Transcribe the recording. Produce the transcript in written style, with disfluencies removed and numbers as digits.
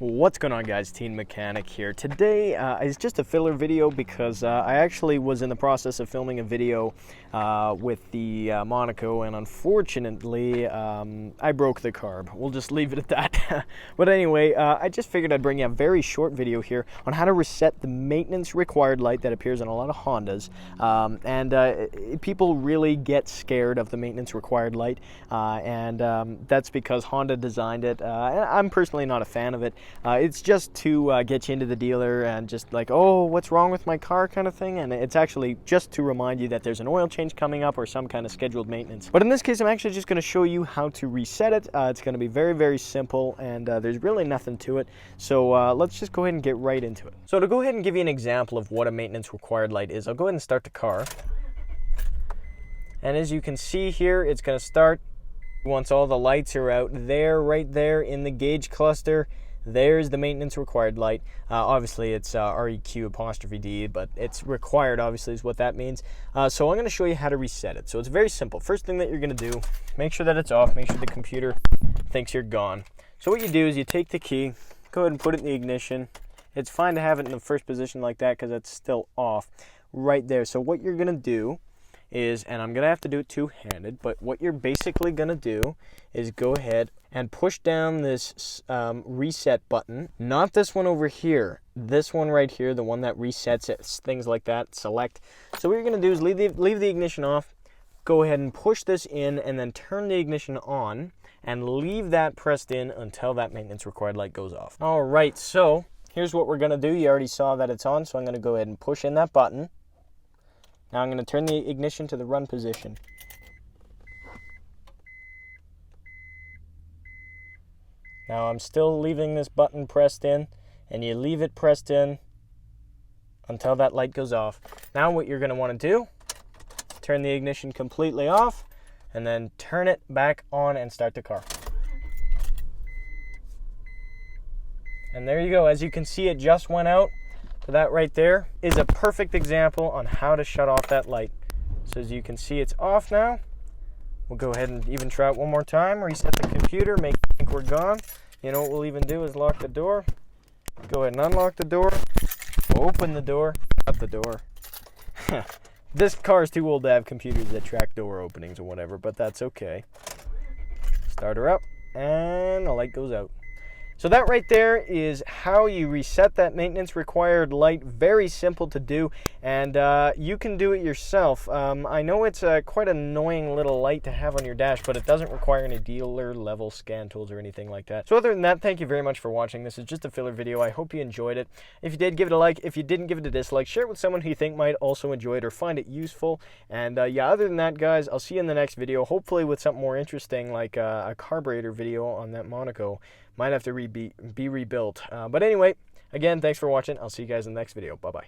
What's going on, guys? Teen Mechanic here. Today is just a filler video because I actually was in the process of filming a video with the Monaco, and unfortunately I broke the carb. We'll just leave it at that. But anyway, I just figured I'd bring you a very short video here on how to reset the maintenance required light that appears on a lot of Hondas. People really get scared of the maintenance required light, and that's because Honda designed it. I'm personally not a fan of it. It's just to get you into the dealer and just like, oh, what's wrong with my car kind of thing, and it's actually just to remind you that there's an oil change coming up or some kind of scheduled maintenance. But in this case, I'm actually just going to show you how to reset it. It's going to be very, very simple, and there's really nothing to it. So let's just go ahead and get right into it. So to go ahead and give you an example of what a maintenance required light is, I'll go ahead and start the car. And as you can see here, it's going to start once all the lights are out there, right there in the gauge cluster. There's the maintenance required light. Obviously it's REQ'D, but it's required, obviously, is what that means. So I'm going to show you how to reset it. So it's very simple. First thing that you're going to do, make sure that it's off, make sure the computer thinks you're gone. So what you do is you take the key, go ahead and put it in the ignition. It's fine to have it in the first position like that because it's still off right there. So what you're going to do is, and I'm going to have to do it two-handed, but what you're basically going to do is go ahead and push down this reset button. Not this one over here, this one right here, the one that resets it, things like that, select. So what you're going to do is leave the ignition off, go ahead and push this in, and then turn the ignition on, and leave that pressed in until that maintenance required light goes off. All right, so here's what we're going to do. You already saw that it's on, so I'm going to go ahead and push in that button. Now I'm going to turn the ignition to the run position. Now I'm still leaving this button pressed in, and you leave it pressed in until that light goes off. Now what you're going to want to do, turn the ignition completely off, and then turn it back on and start the car. And there you go. As you can see, it just went out. So that right there is a perfect example on how to shut off that light. So as you can see, it's off now. We'll go ahead and even try it one more time. Reset the computer, make it think we're gone. You know what we'll even do is lock the door. Go ahead and unlock the door. Open the door. Shut the door. This car is too old to have computers that track door openings or whatever, but that's okay. Start her up, and the light goes out. So that right there is how you reset that maintenance required light. Very simple to do, and you can do it yourself. I know it's quite an annoying little light to have on your dash, but it doesn't require any dealer level scan tools or anything like that. So other than that, thank you very much for watching. This is just a filler video. I hope you enjoyed it. If you did, give it a like. If you didn't, give it a dislike. Share it with someone who you think might also enjoy it or find it useful. And yeah, other than that, guys, I'll see you in the next video, hopefully with something more interesting like a carburetor video on that Monaco. Might have to be rebuilt. But anyway, again, thanks for watching. I'll see you guys in the next video. Bye-bye.